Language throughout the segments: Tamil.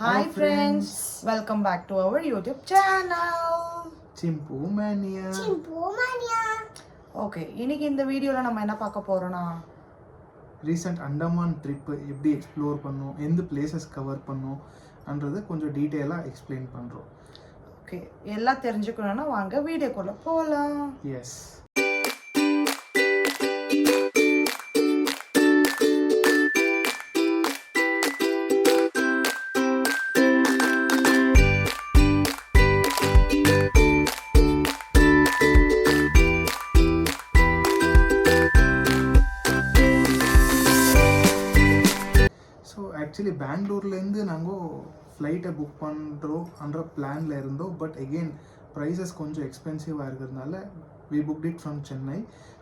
Hi friends, welcome back to our YouTube channel. Chimpu Mania. Okay, இன்னைக்கு இந்த வீடியோல நம்ம என்ன பார்க்க போறோம்னா ரீசெண்ட் அண்டமான் ட்ரிப் எப்படி எக்ஸ்ப்ளோர் பண்ணோம், எந்த பிளேசஸ் கவர் பண்ணோம் அன்றது கொஞ்சம் டீட்டெயிலாக எக்ஸ்பிளைன் பண்ணுறோம். ஓகே, எல்லாம் தெரிஞ்சுக்கணும்னா வாங்க வீடியோக்குள்ள போகலாம். எஸ். ஆக்சுவலி பெங்களூர்லேருந்து நாங்கள் ஃப்ளைட்டை புக் பண்ணுறோன்ற பிளானில் இருந்தோம். பட் எகெயின் ப்ரைஸஸ் கொஞ்சம் எக்ஸ்பென்சிவாக இருக்கிறதுனால வி புக் இட் ஃப்ரம்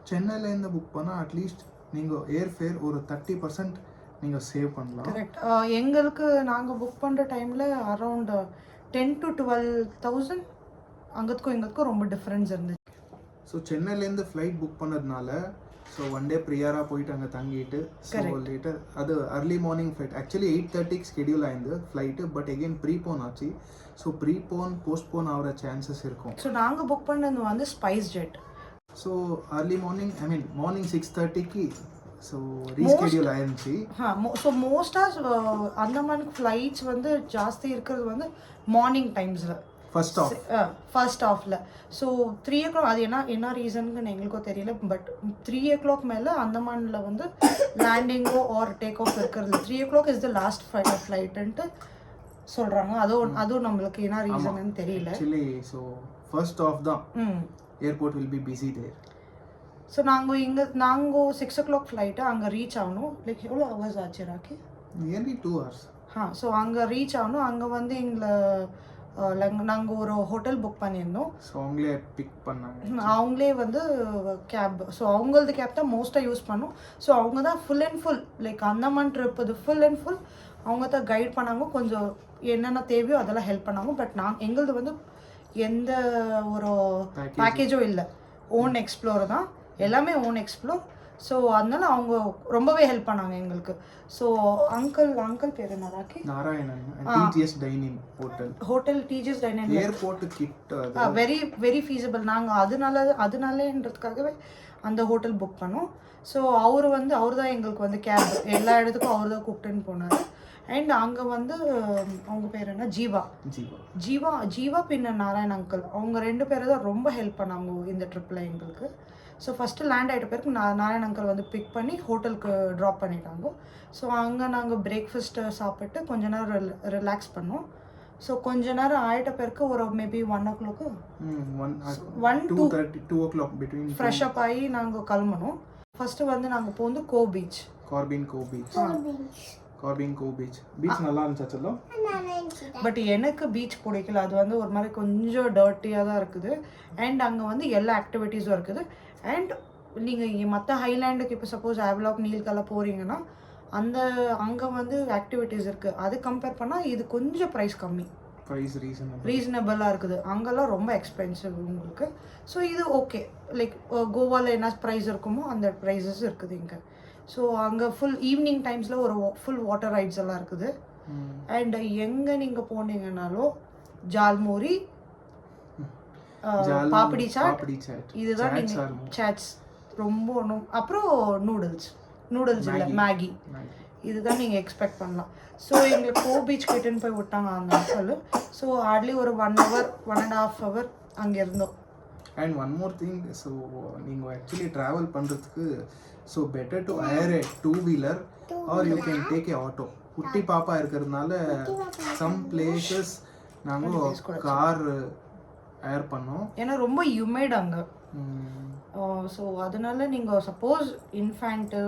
சென்னையிலேருந்து புக் பண்ணால் அட்லீஸ்ட் நீங்கள் ஏர்ஃபேர் ஒரு 30% நீங்கள் சேவ் பண்ணலாம். கரெக்ட். எங்களுக்கு நாங்கள் புக் பண்ணுற டைமில் அரௌண்ட் 10 to 12,000 அங்கத்துக்கும் எங்களுக்கும் ரொம்ப டிஃப்ரென்ஸ் இருந்துச்சு. ஸோ சென்னையிலேருந்து ஃப்ளைட் புக் பண்ணதுனால ஸோ ஒன் டே ப்ரியாராக போயிட்டு அங்கே தங்கிட்டு ஸோ லேட்டர் அது early morning flight actually 8:30 schedule ஆயிருந்தது ஃப்ளைட்டு. பட் எகெயின் ப்ரீபோன் ஆச்சு. ஸோ போஸ்ட்போன் ஆகிற சான்சஸ் இருக்கும். ஸோ நாங்கள் புக் பண்ணது வந்து SpiceJet. So early morning 6:30க்கு ஸோ ரீஸ்கெடியூல் ஆயிருந்துச்சு. ஸோ மோஸ்ட்டாக அந்தமானுக்கு ஃப்ளைட்ஸ் வந்து ஜாஸ்தி இருக்கிறது வந்து மார்னிங் டைம்ஸில் ஃபர்ஸ்ட் ஆஃபில். ஸோ 3 o'clock அது என்ன ரீசனுன்னு எங்களுக்கும் தெரியல. பட் 3 o'clock மேலே அந்தமானில் வந்து லேண்டிங்கோ ஆர் டேக் ஆஃப் இருக்கிறது 3 o'clock இஸ் த லாஸ்ட் ஃப்ளைட்டுன்ட்டு சொல்கிறாங்க. அதுவும் நம்மளுக்கு என்ன ரீசன்னு தெரியல. ஆக்சுவலி ஸோ ஃபர்ஸ்ட் ஆஃப் தான் airport will be busy there. So நாங்கள் 6 o'clock ஃப்ளைட்டு அங்கே ரீச் ஆகணும். லைக் எவ்வளோ ஹவர்ஸ் ஆச்சு ராக்கி? Nearly 2 hours. ஸோ அங்கே ரீச் ஆகணும். அங்கே வந்து எங்களை நாங்கள் ஒரு ஹோட்டல் புக் பண்ணியிருந்தோம். ஸோ அவங்களே பிக் பண்ணாங்க. அவங்களே வந்து கேப், ஸோ அவங்களது கேப் தான் மோஸ்ட்டாக யூஸ் பண்ணோம். ஸோ அவங்க தான் full and full like Andaman trip இது ஃபுல் அண்ட் ஃபுல் அவங்க தான் கைட் பண்ணாங்க. கொஞ்சம் என்னென்ன தேவையோ அதெல்லாம் ஹெல்ப் பண்ணாங்க. பட் எங்களது வந்து எந்த ஒரு பேக்கேஜும் இல்லை. ஓன் எக்ஸ்ப்ளோர் தான், எல்லாமே ஓன் எக்ஸ்ப்ளோர். ஸோ அதனால அவங்க ரொம்பவே ஹெல்ப் பண்ணாங்க எங்களுக்கு. ஸோ அங்கிள் பேர் என்ன Rocky? Narayanan. DGS dining hotel DGS dining airport கிட்ட வெரி வெரி ஃபீஸிபிள். நாங்கள் அதனாலேன்றதுக்காகவே அந்த ஹோட்டல் புக் பண்ணோம். ஸோ அவர் தான் எங்களுக்கு வந்து கேப் எல்லா இடத்துக்கும் அவர் தான் கூப்பிட்டுன்னு போனார். அண்ட் அங்கே வந்து அவங்க பேர் என்ன ஜீவா பின்ன நாராயண் அங்கிள், அவங்க 2 பேரும் தான் ரொம்ப ஹெல்ப் பண்ணாங்க இந்த ட்ரிப்பில் எங்களுக்கு. ஸோ ஃபஸ்ட்டு லேண்ட் ஆகிட்ட பேருக்கு நாராயண் அங்கிள் வந்து பிக் பண்ணி ஹோட்டலுக்கு ட்ராப் பண்ணிட்டாங்க. ஸோ அங்கே நாங்கள் பிரேக்ஃபாஸ்ட்டு சாப்பிட்டு கொஞ்ச நேரம் ரிலாக்ஸ் பண்ணோம். ஸோ கொஞ்ச நேரம் ஆகிட்ட பேருக்கு ஒரு maybe 1 o'clock 2 o'clock between fresh up ஆகி நாங்கள் கிளம்பணும். ஃபஸ்ட்டு வந்து நாங்கள் போந்து கார்பின் கோ பீச் நல்லா இருந்துச்சு. பட் எனக்கு பீச் பிடிக்கல. அது வந்து ஒரு மாதிரி கொஞ்சம் டர்ட்டியாக தான் இருக்குது. அண்ட் அங்கே வந்து எல்லா ஆக்டிவிட்டீஸும் இருக்குது. அண்ட் நீங்கள் மற்ற ஹைலேண்டுக்கு இப்போ சப்போஸ் ஆவலாக் நீல்கெல்லாம் போகிறீங்கன்னா அங்கே வந்து ஆக்டிவிட்டீஸ் இருக்குது. அது கம்பேர் பண்ணால் இது கொஞ்சம் ப்ரைஸ் கம்மி, ரீசனபிளாக இருக்குது. அங்கெல்லாம் ரொம்ப எக்ஸ்பென்சிவ் உங்களுக்கு. ஸோ இது ஓகே. லைக் கோவாவில் என்ன ப்ரைஸ் இருக்குமோ அந்த ப்ரைஸஸ் இருக்குது இங்கே. ஸோ அங்கே ஃபுல் ஈவினிங் டைம்ஸில் ஒரு ஃபுல் வாட்டர் ரைட்ஸ் எல்லாம் இருக்குது. அண்ட் எங்கே நீங்கள் போனீங்கன்னாலும் ஜால்மூரி, பாப்படி சாட், இதுதான் நீங்கள் சாட்ஸ் ரொம்ப ஒன்றும். அப்புறம் நூடுல்ஸ் இல்லை மேகி, இதுதான் நீங்கள் எக்ஸ்பெக்ட் பண்ணலாம். ஸோ எங்களுக்கு பீச் கிட்டன்னு போய் விட்டாங்க அந்த அங்கிள். ஸோ ஹார்ட்லி ஒரு 1 hour 1.5 hour அங்கே இருந்தோம். And one more thing, so நீங்கள் ஆக்சுவலி ட்ராவல் பண்ணுறதுக்கு so better to hire a 2-wheeler are you can take a auto. குட்டி பாப்பா இருக்கிறதுனால சம் பிளேசஸ் நாங்கள் கார் ஹையர் பண்ணோம். ஏன்னா ரொம்ப ஹியூமிட் அங்கே. ஸோ அதனால நீங்கள் சப்போஸ் இன்ஃபேண்ட்டு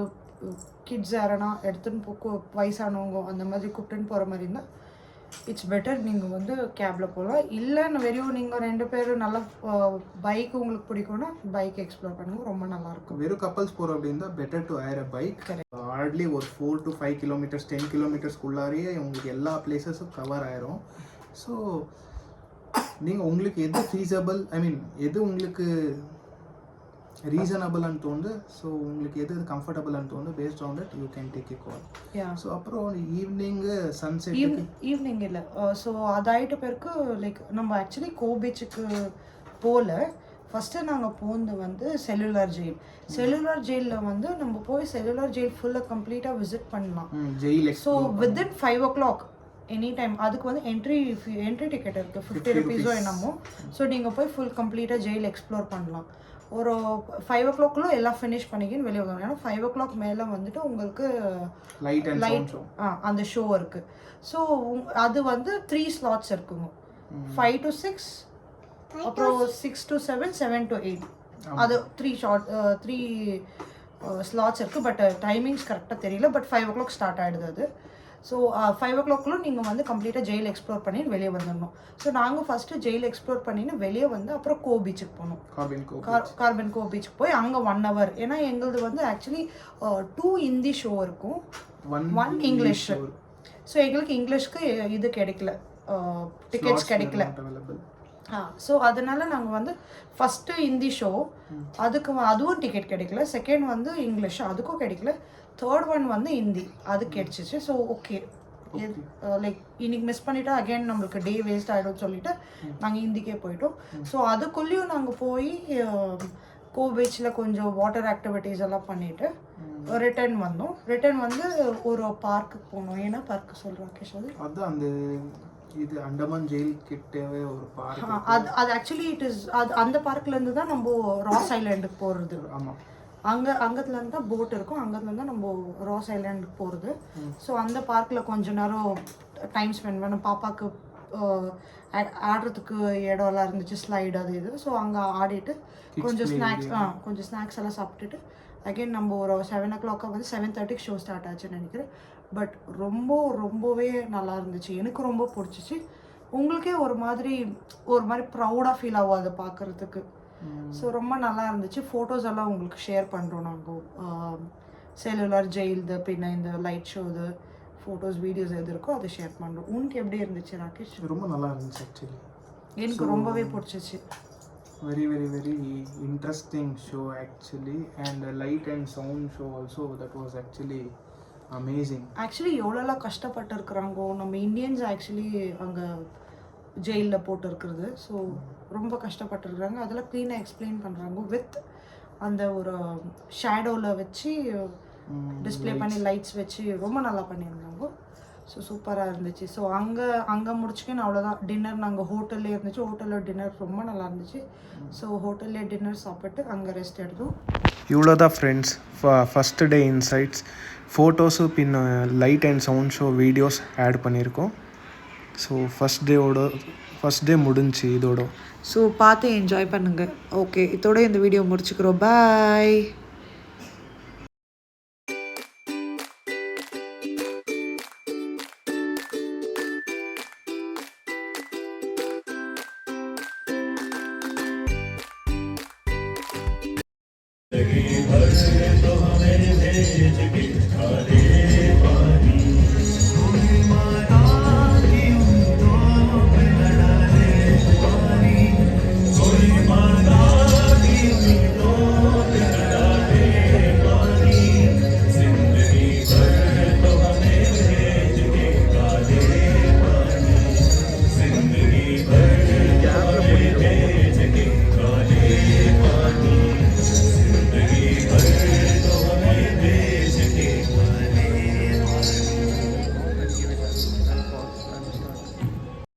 கிட்ஸ் யாரனா எடுத்துன்னு வயசானவங்க அந்த மாதிரி கூப்பிட்டுன்னு போகிற மாதிரி இருந்தால் இட்ஸ் பெட்டர் நீங்கள் வந்து கேபில் போகலாம். இல்லைன்னு வெறும் நீங்கள் 2 பேரும் நல்லா பைக் உங்களுக்கு பிடிக்கும்னா பைக் எக்ஸ்ப்ளோர் பண்ணுங்க, ரொம்ப நல்லாயிருக்கும். வெறும் கப்பல்ஸ் போகிறோம் அப்படின்னா better to hire a bike. Hardly ஒரு 4 to 5 kilometers 10 kilometersக்குள்ளாரையே உங்களுக்கு எல்லா பிளேசஸும் கவர் ஆயிரும். ஸோ நீங்கள் உங்களுக்கு எது ஃபீஸபிள், எது உங்களுக்கு ரீசனபிள்னு தோணுது. ஸோ உங்களுக்கு எது கம்ஃபர்டபுள்னு தோணுது, based on that you can take a call. Yeah so அப்புறம் ஈவினிங்கு சன்செட் ஈவினிங் இல்லை. ஸோ அதாயிட்ட பிறகு லைக் நம்ம ஆக்சுவலி கோ பீச்சுக்கு போகல. ஃபஸ்ட்டு நாங்கள் போனது வந்து செல்லுலார் ஜெயில். செல்லுலார் ஜெயிலில் வந்து நம்ம போய் செல்லுலார் ஜெயில் ஃபுல்லாக கம்ப்ளீட்டாக விசிட் பண்ணலாம். Jail. So within 5 o'clock any time. அதுக்கு வந்து என்ட்ரி டிக்கெட் இருக்குது, 50 rupees என்னமோ. ஸோ நீங்கள் போய் ஃபுல் கம்ப்ளீட்டாக ஜெயில் எக்ஸ்ப்ளோர் பண்ணலாம். ஒரு 5 o'clock எல்லாம் ஃபினிஷ் பண்ணிக்கின்னு வெளியே வருவாங்க. ஏன்னா 5 o'clock மேலே வந்துட்டு உங்களுக்கு லைட் அந்த ஷோ இருக்குது. ஸோ அது வந்து 3 slots இருக்குங்க. 5 to 6, அப்புறம் 6 to 7, 7 to 8. அது 3 slots இருக்குது. பட் டைமிங்ஸ் கரெக்டாக தெரியல. பட் 5 o'clock ஸ்டார்ட் ஆகிடுது அது. ஸோ 5 o'clock நீங்கள் வந்து கம்ப்ளீட்டாக ஜெயில் எக்ஸ்ப்ளோர் பண்ணி வெளியே வந்துடணும். ஸோ நாங்கள் ஃபஸ்ட்டு ஜெயில் எக்ஸ்ப்ளோர் பண்ணின்னு வெளியே வந்து அப்புறம் கோ பீச்சுக்கு போனோம். கார்பன் கோ பீச்சுக்கு போய் அங்கே 1 hour. ஏன்னா எங்களது வந்து ஆக்சுவலி 2 ஹிந்தி ஷோ இருக்கும், 1 இங்கிலீஷ். ஸோ எங்களுக்கு இங்கிலீஷ்க்கு இது கிடைக்கல, டிக்கெட்ஸ் கிடைக்கல. ஸோ அதனால நாங்கள் வந்து ஃபஸ்ட்டு ஹிந்தி ஷோ, அதுவும் டிக்கெட் கிடைக்கல. செகண்ட் வந்து இங்கிலீஷ், அதுக்கும் கிடைக்கல. தேர்ட் ஒன் வந்து ஹிந்தி, அது கிடைச்சிச்சு. ஸோ ஓகே, லைக் இன்னைக்கு மிஸ் பண்ணிட்டா அகைன் நம்மளுக்கு டே வேஸ்ட் ஆகிடும்னு சொல்லிட்டு நாங்கள் ஹிந்திக்கே போயிட்டோம். ஸோ அதுக்குள்ளேயும் நாங்கள் போய் கோ பீச்சில் கொஞ்சம் வாட்டர் ஆக்டிவிட்டீஸ் எல்லாம் பண்ணிவிட்டு ரிட்டர்ன் வந்தோம். ரிட்டர்ன் வந்து ஒரு பார்க்குக்கு போனோம். ஏன்னா பார்க்கு சொல்கிறோம் கேஷ், அது அந்த இது அண்டமான் ஜெயில் கிட்டவே ஒரு பார்க். அது ஆக்சுவலி இட் இஸ் அந்த பார்க்லேருந்து தான் நம்ம ராஸ் ஐலாண்டுக்கு போகிறது. ஆமாம், அங்கத்துலேருந்து தான் போட் இருக்கும், அங்கத்துலேருந்து தான் நம்ம ராஸ் ஐலாண்டுக்கு போகிறது. ஸோ அந்த பார்க்கில் கொஞ்ச நேரம் டைம் ஸ்பெண்ட் பண்ண, பாப்பாவுக்கு ஆடுறதுக்கு இடம்லாம் இருந்துச்சு, ஸ்லைடு அது இது. ஸோ அங்கே ஆடிட்டு கொஞ்சம் ஸ்நாக்ஸ் எல்லாம் சாப்பிட்டுட்டு அகெயின் நம்ம ஒரு 7 o'clock வந்து 7:30 ஷோ ஸ்டார்ட் ஆச்சுன்னு நினைக்கிறேன். பட் ரொம்பவே நல்லா இருந்துச்சு. எனக்கு ரொம்ப பிடிச்சிச்சு. உங்களுக்கே ஒரு மாதிரி ப்ரௌடாக ஃபீல் ஆகும் அதை பார்க்குறதுக்கு. ஸோ ரொம்ப நல்லா இருந்துச்சு. ஃபோட்டோஸ் எல்லாம் உங்களுக்கு ஷேர் பண்ணுறோம் நாங்கள். செல்லுலார் ஜெயில்து, பின்ன இந்த லைட் ஷோது ஃபோட்டோஸ் வீடியோஸ் எது இருக்கோ அதை ஷேர் பண்ணுறோம். உனக்கு எப்படி இருந்துச்சு ராகேஷ்? ரொம்ப நல்லா இருந்துச்சு ஆக்சுவலி. எனக்கு ரொம்பவே பிடிச்சிச்சு. very interesting show actually, and light and sound show also, that was actually amazing. Actually எவ்வளோலாம் கஷ்டப்பட்டு இருக்கிறாங்கோ நம்ம இந்தியன்ஸ் ஆக்சுவலி அங்கே ஜெயிலில் போட்டு இருக்கிறது. ஸோ ரொம்ப கஷ்டப்பட்டுருக்குறாங்க. அதெல்லாம் க்ளீனாக எக்ஸ்பிளைன் பண்ணுறாங்க வித் அந்த ஒரு ஷேடோவில் வச்சு டிஸ்பிளே பண்ணி லைட்ஸ் வச்சு ரொம்ப நல்லா பண்ணியிருந்தாங்க. ஸோ சூப்பராக இருந்துச்சு. ஸோ அங்கே முடிச்சுக்கன்னு அவ்வளோதான். டின்னர் நாங்கள் ஹோட்டல்லே இருந்துச்சு. ஹோட்டலில் டின்னர் ரொம்ப நல்லா இருந்துச்சு. ஸோ ஹோட்டல்லே டின்னர் சாப்பிட்டு அங்கே ரெஸ்ட் எடுத்தோம். இவ்வளோதான் friends, first day insights. Photos பின்ன light and sound show videos add பண்ணியிருக்கோம். ஸோ ஃபஸ்ட் டே முடிஞ்சு இதோட. ஸோ பார்த்து என்ஜாய் பண்ணுங்கள். ஓகே, இதோட இந்த வீடியோ முடிச்சுக்கிறோம். பாய். तो हमें भेज के